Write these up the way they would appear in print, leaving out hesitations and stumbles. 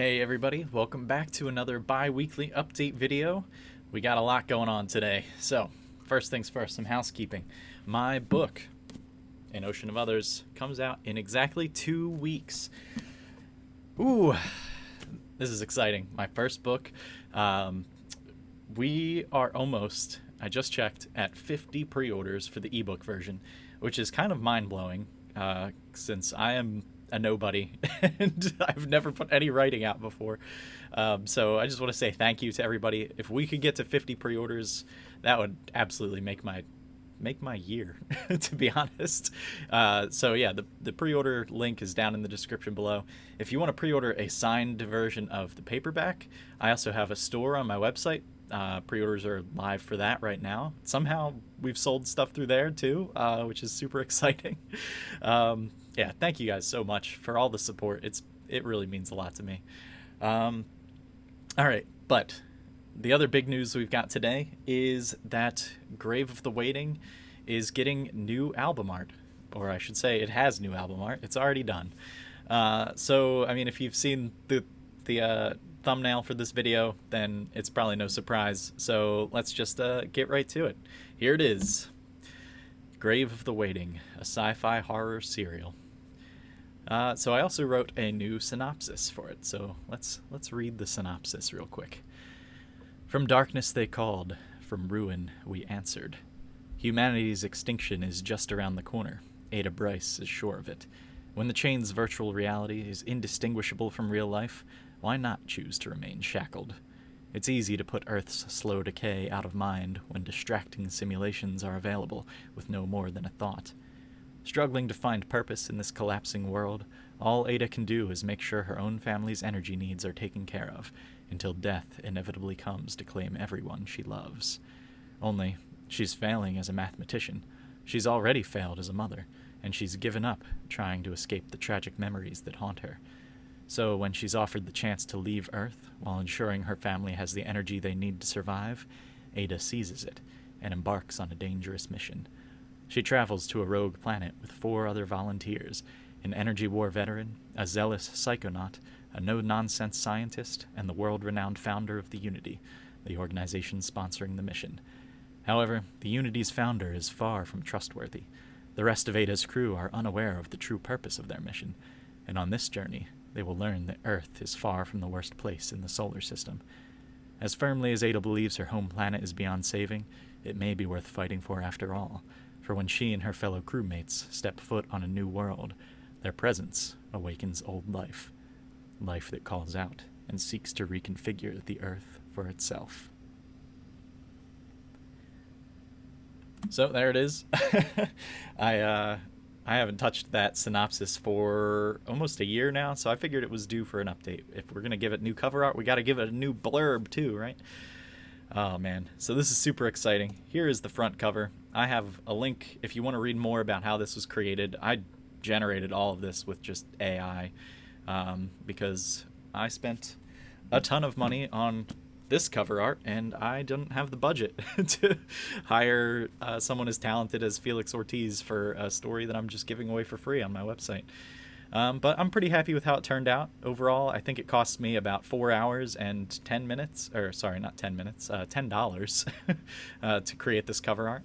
Hey everybody, welcome back to another bi-weekly update video. We got a lot going on today. So, first things first, some housekeeping. My book, An Ocean of Others, comes out in exactly 2 weeks. Ooh, this is exciting. My first book. We are almost, I just checked, at 50 pre-orders for the ebook version, which is kind of mind-blowing since I am a nobody and I've never put any writing out before. So I just want to say thank you to everybody. If we could get to 50 pre-orders, that would absolutely make my year, to be honest. So yeah, the pre-order link is down in the description below. If you want to pre-order a signed version of the paperback, I also have a store on my website. Pre-orders are live for that right now. Somehow we've sold stuff through there too, which is super exciting. Yeah, thank you guys so much for all the support. It really means a lot to me. All right, but the other big news we've got today is that Grave of the Waiting is getting new album art, or I should say it has new album art. It's already done. So, I mean, if you've seen the thumbnail for this video, then it's probably no surprise. So let's just get right to it. Here it is. Grave of the Waiting, a sci-fi horror serial. So I also wrote a new synopsis for it, so let's read the synopsis real quick. From darkness they called, from ruin we answered. Humanity's extinction is just around the corner. Ada Bryce is sure of it. When the chain's virtual reality is indistinguishable from real life, why not choose to remain shackled? It's easy to put Earth's slow decay out of mind when distracting simulations are available with no more than a thought. Struggling to find purpose in this collapsing world, all Ada can do is make sure her own family's energy needs are taken care of, until death inevitably comes to claim everyone she loves. Only, she's failing as a mathematician. She's already failed as a mother, and she's given up trying to escape the tragic memories that haunt her. So when she's offered the chance to leave Earth while ensuring her family has the energy they need to survive, Ada seizes it and embarks on a dangerous mission. She travels to a rogue planet with 4 other volunteers, an energy war veteran, a zealous psychonaut, a no-nonsense scientist, and the world-renowned founder of the Unity, the organization sponsoring the mission. However, the Unity's founder is far from trustworthy. The rest of Ada's crew are unaware of the true purpose of their mission, and on this journey, they will learn that Earth is far from the worst place in the solar system. As firmly as Ada believes her home planet is beyond saving, it may be worth fighting for after all, for when she and her fellow crewmates step foot on a new world, their presence awakens old life, life that calls out and seeks to reconfigure the Earth for itself. So there it is. I haven't touched that synopsis for almost a year now, so I figured it was due for an update. If we're going to give it new cover art, we got to give it a new blurb too, right? Oh man, so this is super exciting. Here is the front cover. I have a link if you want to read more about how this was created. I generated all of this with just AI because I spent a ton of money on this cover art, and I didn't have the budget to hire someone as talented as Felix Ortiz for a story that I'm just giving away for free on my website. But I'm pretty happy with how it turned out. Overall, I think it cost me about 4 hours and 10 minutes, or sorry, not 10 minutes, $10 to create this cover art.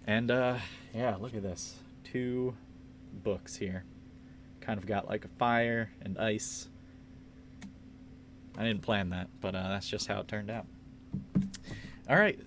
And yeah, look at this. 2 books here. Kind of got like a fire and ice. I didn't plan that, but that's just how it turned out. All right,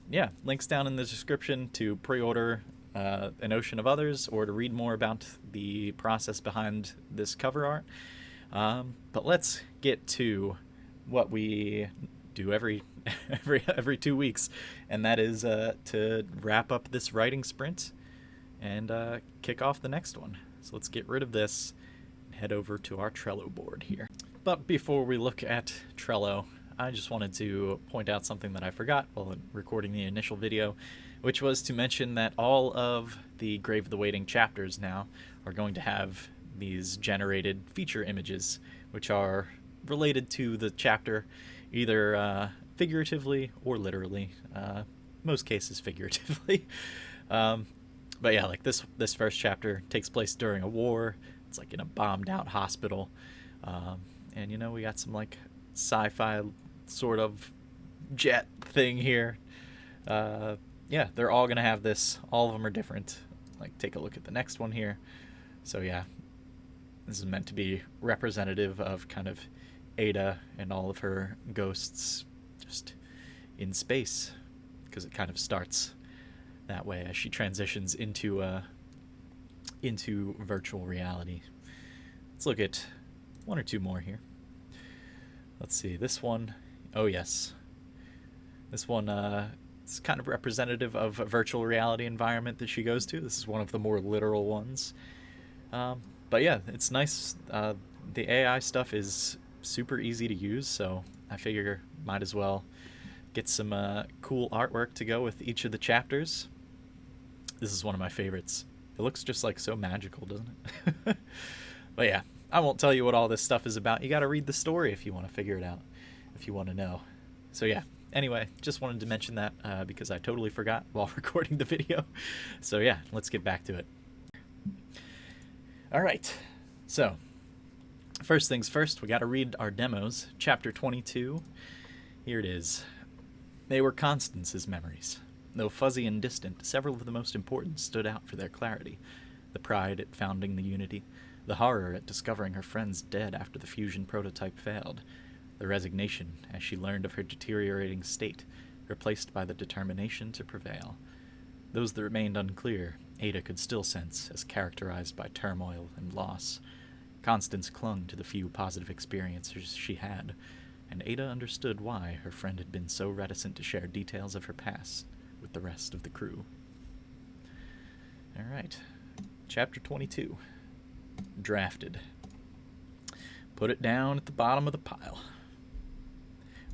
yeah, links down in the description to pre-order An Ocean of Others or to read more about the process behind this cover art. But let's get to what we do every 2 weeks, and that is to wrap up this writing sprint and kick off the next one. So let's get rid of this and head over to our Trello board here. But before we look at Trello, I just wanted to point out something that I forgot while recording the initial video, which was to mention that all of the Grave of the Waiting chapters now are going to have these generated feature images, which are related to the chapter, either figuratively or literally. Most cases figuratively. But yeah, like this first chapter takes place during a war. It's like in a bombed out hospital. And, you know, we got some, like, sci-fi sort of jet thing here. Yeah, they're all going to have this. All of them are different. Like, take a look at the next one here. So, yeah, this is meant to be representative of kind of Ada and all of her ghosts just in space, because it kind of starts that way as she transitions into virtual reality. Let's look at one or two more here. Let's see, this one. Oh yes, this one is kind of representative of a virtual reality environment that she goes to. This is one of the more literal ones. But yeah, it's nice. The AI stuff is super easy to use, so I figure might as well get some cool artwork to go with each of the chapters. This is one of my favorites. It looks just like so magical, doesn't it? But yeah, I won't tell you what all this stuff is about. You got to read the story if you want to figure it out, if you want to know. So yeah, anyway, just wanted to mention that because I totally forgot while recording the video. So yeah, let's get back to it. All right, so first things first, we got to read our demos. Chapter 22, here it is. They were Constance's memories. Though fuzzy and distant, several of the most important stood out for their clarity. The pride at founding the Unity, the horror at discovering her friends dead after the fusion prototype failed, the resignation as she learned of her deteriorating state, replaced by the determination to prevail. Those that remained unclear, Ada could still sense as characterized by turmoil and loss. Constance clung to the few positive experiences she had, and Ada understood why her friend had been so reticent to share details of her past with the rest of the crew. All right, Chapter 22. Drafted. Put it down at the bottom of the pile.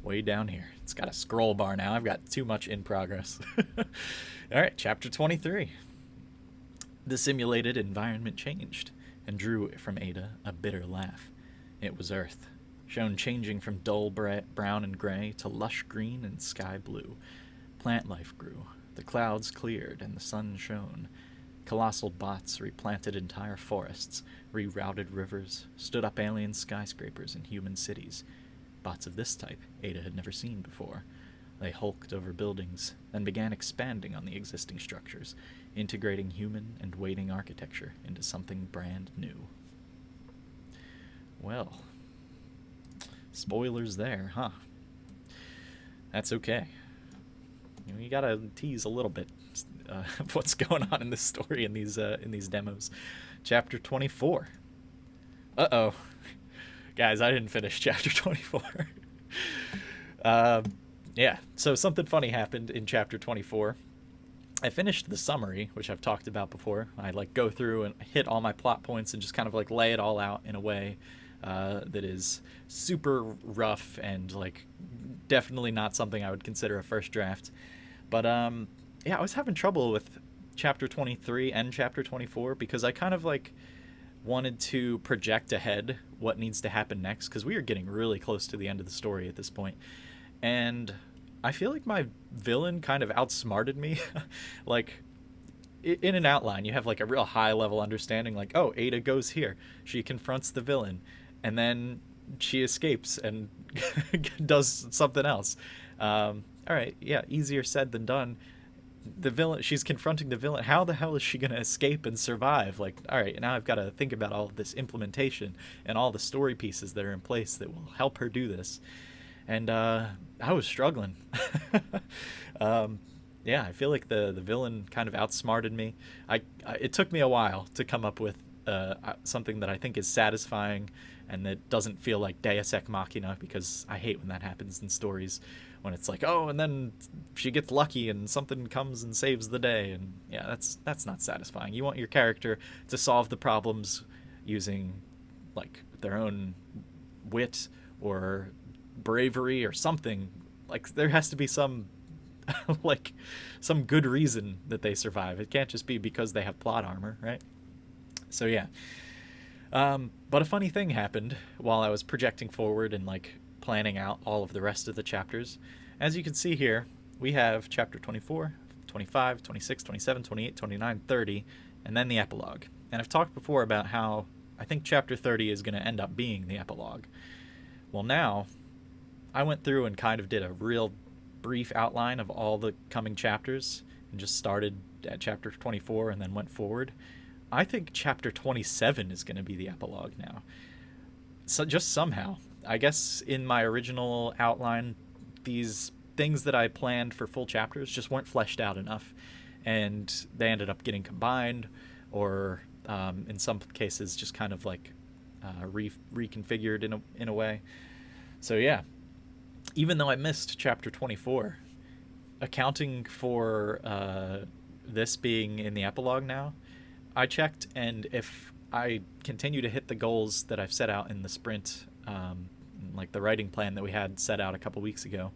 Way down here. It's got a scroll bar now. I've got too much in progress. All right, Chapter 23. The simulated environment changed and drew from Ada a bitter laugh. It was Earth, shown changing from dull brown and gray to lush green and sky blue. Plant life grew, the clouds cleared, and the sun shone. Colossal bots replanted entire forests, rerouted rivers, stood up alien skyscrapers and human cities. Bots of this type Ada had never seen before. They hulked over buildings, then began expanding on the existing structures, integrating human and waiting architecture into something brand new. Well, spoilers there, huh? That's okay. You gotta tease a little bit of what's going on in this story in these demos. Chapter 24. Uh-oh. Guys, I didn't finish Chapter 24. Yeah, so something funny happened in Chapter 24. I finished the summary, which I've talked about before. I like go through and hit all my plot points and just kind of like lay it all out in a way that is super rough and like definitely not something I would consider a first draft. But yeah, I was having trouble with Chapter 23 and Chapter 24 because I kind of like wanted to project ahead what needs to happen next, because we are getting really close to the end of the story at this point. And I feel like my villain kind of outsmarted me. Like, in an outline, you have like a real high level understanding, like, oh, Ada goes here. She confronts the villain. And then she escapes and does something else. All right, yeah, easier said than done. The villain, she's confronting the villain. How the hell is she going to escape and survive? Like, all right, now I've got to think about all of this implementation and all the story pieces that are in place that will help her do this. And I was struggling. Yeah, I feel like the villain kind of outsmarted me. It took me a while to come up with something that I think is satisfying and that doesn't feel like Deus Ex Machina, because I hate when that happens in stories, when it's like, oh, and then she gets lucky and something comes and saves the day. And yeah, that's not satisfying. You want your character to solve the problems using like their own wit or bravery or something. Like, there has to be some like some good reason that they survive. It can't just be because they have plot armor, right? So yeah. But a funny thing happened while I was projecting forward and like planning out all of the rest of the chapters. As you can see here, we have chapter 24, 25, 26, 27, 28, 29, 30, and then the epilogue. And I've talked before about how I think chapter 30 is going to end up being the epilogue. Well, now I went through and kind of did a real brief outline of all the coming chapters and just started at chapter 24 and then went forward. I think chapter 27 is going to be the epilogue now. So just somehow, I guess in my original outline, these things that I planned for full chapters just weren't fleshed out enough, and they ended up getting combined, or in some cases just kind of like reconfigured in a way. So yeah, even though I missed chapter 24, accounting for this being in the epilogue now, I checked, and if I continue to hit the goals that I've set out in the sprint, like the writing plan that we had set out a couple weeks ago,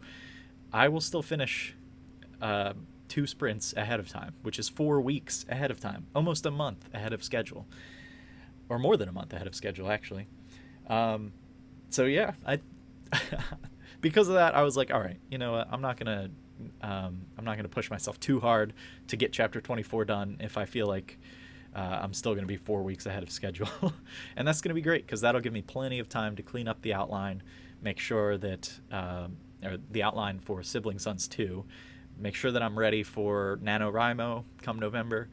I will still finish 2 sprints ahead of time, which is 4 weeks ahead of time, almost a month ahead of schedule, or more than a month ahead of schedule, actually. So yeah, because of that, I was like, all right, you know what? I'm not gonna push myself too hard to get chapter 24 done if I feel like I'm still going to be 4 weeks ahead of schedule. And that's going to be great because that'll give me plenty of time to clean up the outline, make sure that or the outline for Sibling Sons 2, make sure that I'm ready for NaNoWriMo come November.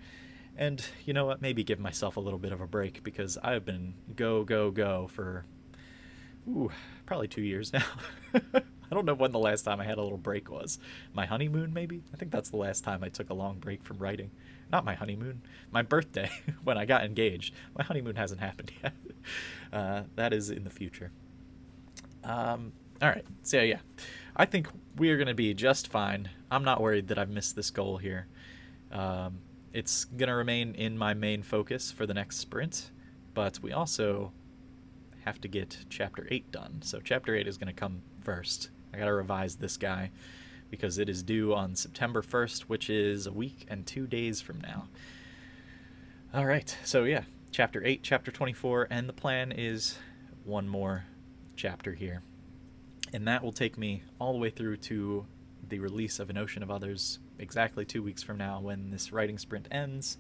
And you know what? Maybe give myself a little bit of a break because I have been go for probably 2 years now. I don't know when the last time I had a little break was. My honeymoon, maybe? I think that's the last time I took a long break from writing. Not my honeymoon. My birthday, when I got engaged. My honeymoon hasn't happened yet. That is in the future. All right. So, yeah. I think we are going to be just fine. I'm not worried that I've missed this goal here. It's going to remain in my main focus for the next sprint. But we also have to get Chapter 8 done. So Chapter 8 is going to come first. I got to revise this guy because it is due on September 1st, which is a week and 2 days from now. All right, so yeah, Chapter 8, Chapter 24, and the plan is one more chapter here. And that will take me all the way through to the release of An Ocean of Others, exactly 2 weeks from now when this writing sprint ends.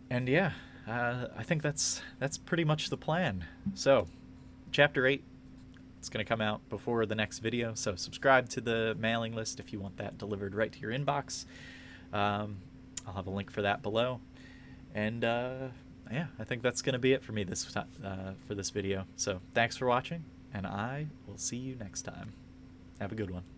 And yeah, I think that's pretty much the plan. So, Chapter 8, it's going to come out before the next video, so subscribe to the mailing list if you want that delivered right to your inbox. I'll have a link for that below. And yeah, I think that's going to be it for me for this video. So thanks for watching, and I will see you next time. Have a good one.